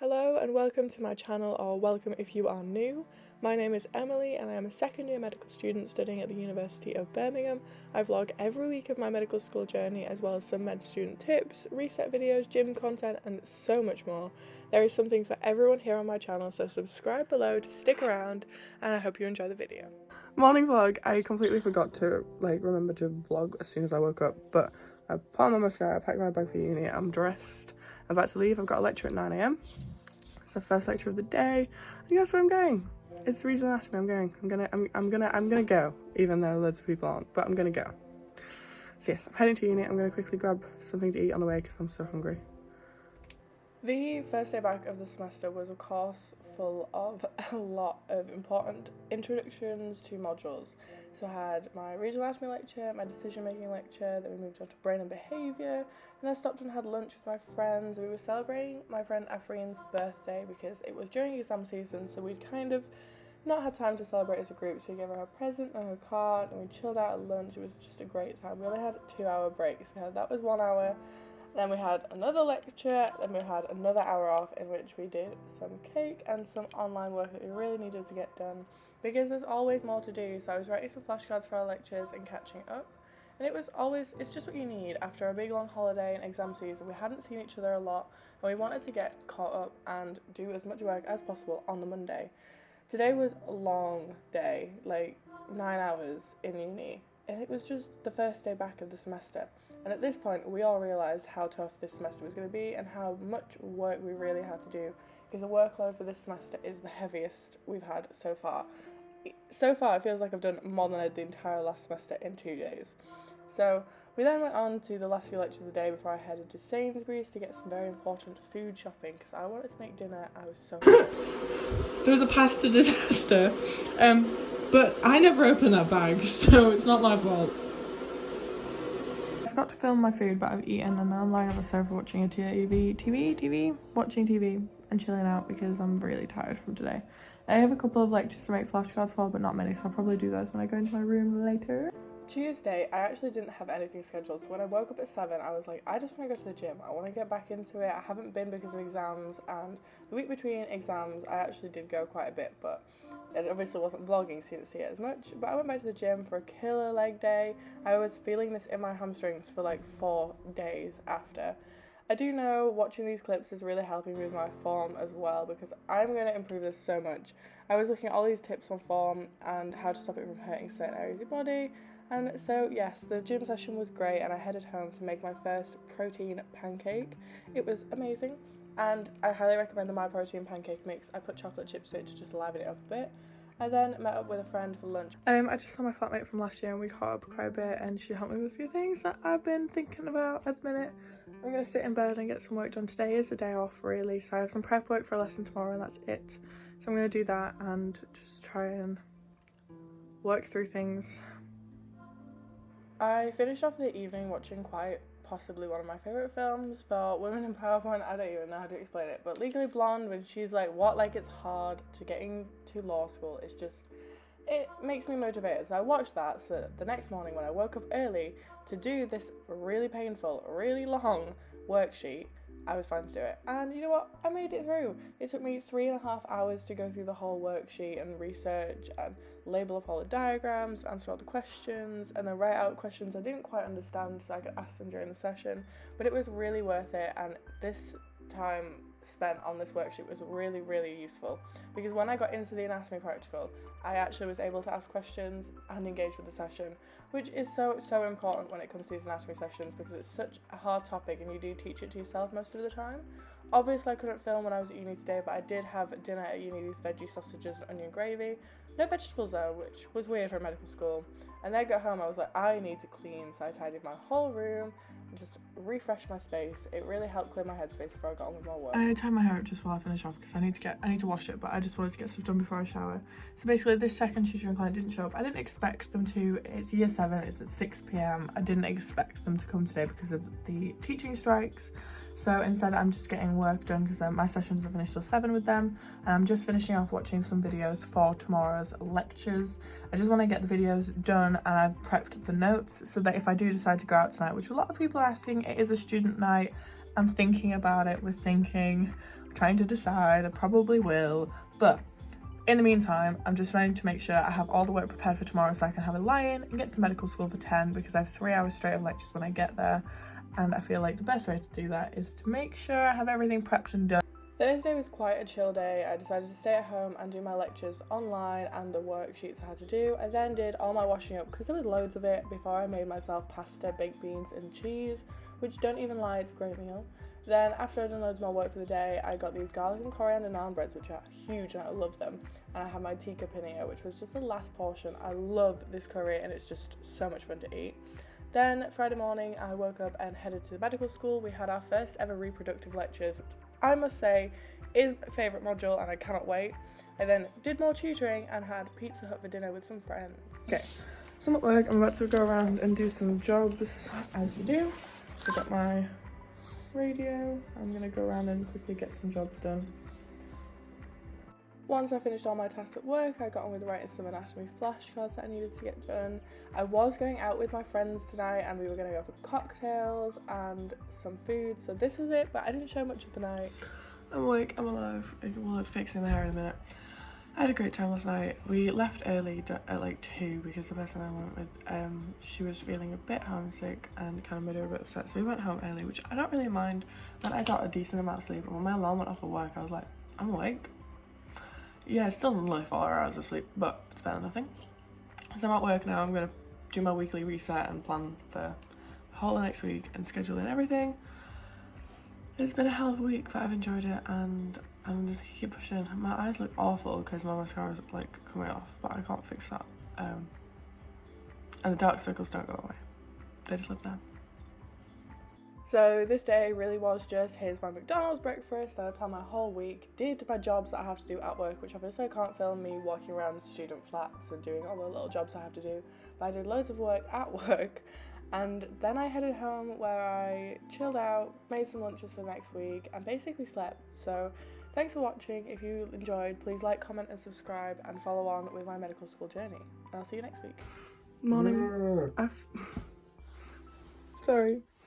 Hello and welcome to my channel, or welcome if you are new. My name is Emily and I am a second year medical student studying at the University of Birmingham. I vlog every week of my medical school journey, as well as some med student tips, reset videos, gym content and so much more. There is something for everyone here on my channel, so subscribe below to stick around and I hope you enjoy the video. Morning vlog. I completely forgot to remember to vlog as soon as I woke up, but I put on my mascara, I packed my bag for uni, I'm dressed, I'm about to leave. I've got a lecture at 9 AM. It's the first lecture of the day, and guess where I'm going? It's regional anatomy. I'm gonna go, even though loads of people aren't, but I'm gonna go. So yes, I'm heading to uni. I'm gonna quickly grab something to eat on the way because I'm so hungry. The first day back of the semester was, of course, full of a lot of important introductions to modules. So I had my regional anatomy lecture, my decision making lecture, then we moved on to brain and behaviour, and I stopped and had lunch with my friends. We were celebrating my friend Afreen's birthday because it was during exam season, so we'd kind of not had time to celebrate as a group, so we gave her a present and her card and we chilled out at lunch. It was just a great time. We only had 2-hour breaks. That was 1 hour. Then we had another lecture, then we had another hour off in which we did some cake and some online work that we really needed to get done because there's always more to do. So I was writing some flashcards for our lectures and catching up, and it's just what you need after a big long holiday and exam season. We hadn't seen each other a lot and we wanted to get caught up and do as much work as possible on the Monday. Today was a long day, like 9 hours in uni. And it was just the first day back of the semester, and at this point we all realised how tough this semester was going to be and how much work we really had to do, because the workload for this semester is the heaviest we've had so far. So far it feels like I've done more than I did the entire last semester in 2 days. So we then went on to the last few lectures of the day before I headed to Sainsbury's to get some very important food shopping because I wanted to make dinner. I was so There was a pasta disaster. But I never opened that bag, so it's not my fault. I forgot to film my food, but I've eaten and now I'm lying on the sofa watching watching TV and chilling out because I'm really tired from today. I have a couple of lectures to make flashcards for, but not many, so I'll probably do those when I go into my room later. Tuesday, I actually didn't have anything scheduled, so when I woke up at 7, I was like, I just want to go to the gym. I want to get back into it. I haven't been because of exams, and the week between exams, I actually did go quite a bit, but it obviously wasn't vlogging, so you didn't see it as much. But I went back to the gym for a killer leg day. I was feeling this in my hamstrings for like 4 days after. I do know watching these clips is really helping me with my form as well, because I'm going to improve this so much. I was looking at all these tips on form and how to stop it from hurting certain areas of your body. And so yes, the gym session was great and I headed home to make my first protein pancake. It was amazing and I highly recommend the My Protein pancake mix. I put chocolate chips in it to just liven it up a bit. I then met up with a friend for lunch. I just saw my flatmate from last year and we caught up quite a bit and she helped me with a few things that I've been thinking about at the minute. I'm going to sit in bed and get some work done. Today is a day off really, so I have some prep work for a lesson tomorrow and that's it. So I'm going to do that and just try and work through things. I finished off the evening watching quite possibly one of my favourite films for women in PowerPoint. I don't even know how to explain it, but Legally Blonde, when she's like, what, like it's hard to get into law school, it's just, it makes me motivated. So I watched that so that the next morning when I woke up early to do this really painful, really long worksheet, I was fine to do it. And you know what? I made it through. It took me 3.5 hours to go through the whole worksheet and research and label up all the diagrams, answer all the questions, and then write out questions I didn't quite understand so I could ask them during the session. But it was really worth it, and this time spent on this worksheet was really, really useful because when I got into the anatomy practical, I actually was able to ask questions and engage with the session, which is so important when it comes to these anatomy sessions because it's such a hard topic and you do teach it to yourself most of the time. Obviously I couldn't film when I was at uni today, but I did have dinner at uni, these veggie sausages and onion gravy. No vegetables though, which was weird for a medical school. And then I got home, I was like, I need to clean, so I tidied my whole room and just refreshed my space. It really helped clear my headspace before I got on with more work. I tied my hair up just while I finish off because I need to wash it, but I just wanted to get stuff done before I shower. So basically this second tutoring client didn't show up. I didn't expect them to. It's year 7, it's at 6 PM. I didn't expect them to come today because of the teaching strikes. So instead I'm just getting work done because my session doesn't finish till 7 with them, and I'm just finishing off watching some videos for tomorrow's lectures. I just want to get the videos done and I've prepped the notes so that if I do decide to go out tonight, which a lot of people are asking, it is a student night, I'm thinking about it. We're thinking trying to decide. I probably will, but in the meantime, I'm just trying to make sure I have all the work prepared for tomorrow so I can have a lie-in and get to medical school for 10, because I have 3 hours straight of lectures when I get there, and I feel like the best way to do that is to make sure I have everything prepped and done. Thursday was quite a chill day. I decided to stay at home and do my lectures online and the worksheets I had to do. I then did all my washing up because there was loads of it before I made myself pasta, baked beans and cheese, which, don't even lie, it's a great meal. Then after I'd done loads more work for the day, I got these garlic and coriander naan breads, which are huge and I love them. And I had my tikka paneer, which was just the last portion. I love this curry and it's just so much fun to eat. Then Friday morning I woke up and headed to medical school. We had our first ever reproductive lectures, which I must say is my favourite module and I cannot wait. I then did more tutoring and had Pizza Hut for dinner with some friends. Okay, so I'm at work. I'm about to go around and do some jobs, as you do. So I got my radio. I'm going to go around and quickly get some jobs done. Once I finished all my tasks at work, I got on with writing some anatomy flashcards that I needed to get done. I was going out with my friends tonight and we were going to go for cocktails and some food, so this was it, but I didn't show much of the night. I'm awake, I'm alive. We'll fixing the hair in a minute. I had a great time last night. We left early at like 2 because the person I went with, she was feeling a bit homesick and kind of made her a bit upset, so we went home early, which I don't really mind. But I got a decent amount of sleep, and when my alarm went off at work, I was like, I'm awake. Yeah, it's still only 4 hours of sleep, but it's better than nothing. So I'm at work now. I'm going to do my weekly reset and plan for the whole of next week and schedule in everything. It's been a hell of a week, but I've enjoyed it and I'm just keep pushing. My eyes look awful because my mascara is like coming off, but I can't fix that. And the dark circles don't go away. They just live there. So this day really was just, here's my McDonald's breakfast, and I planned my whole week, did my jobs that I have to do at work, which obviously I can't film me walking around student flats and doing all the little jobs I have to do, but I did loads of work at work, and then I headed home where I chilled out, made some lunches for the next week, and basically slept. So thanks for watching. If you enjoyed, please like, comment and subscribe, and follow on with my medical school journey, and I'll see you next week. Morning. Sorry.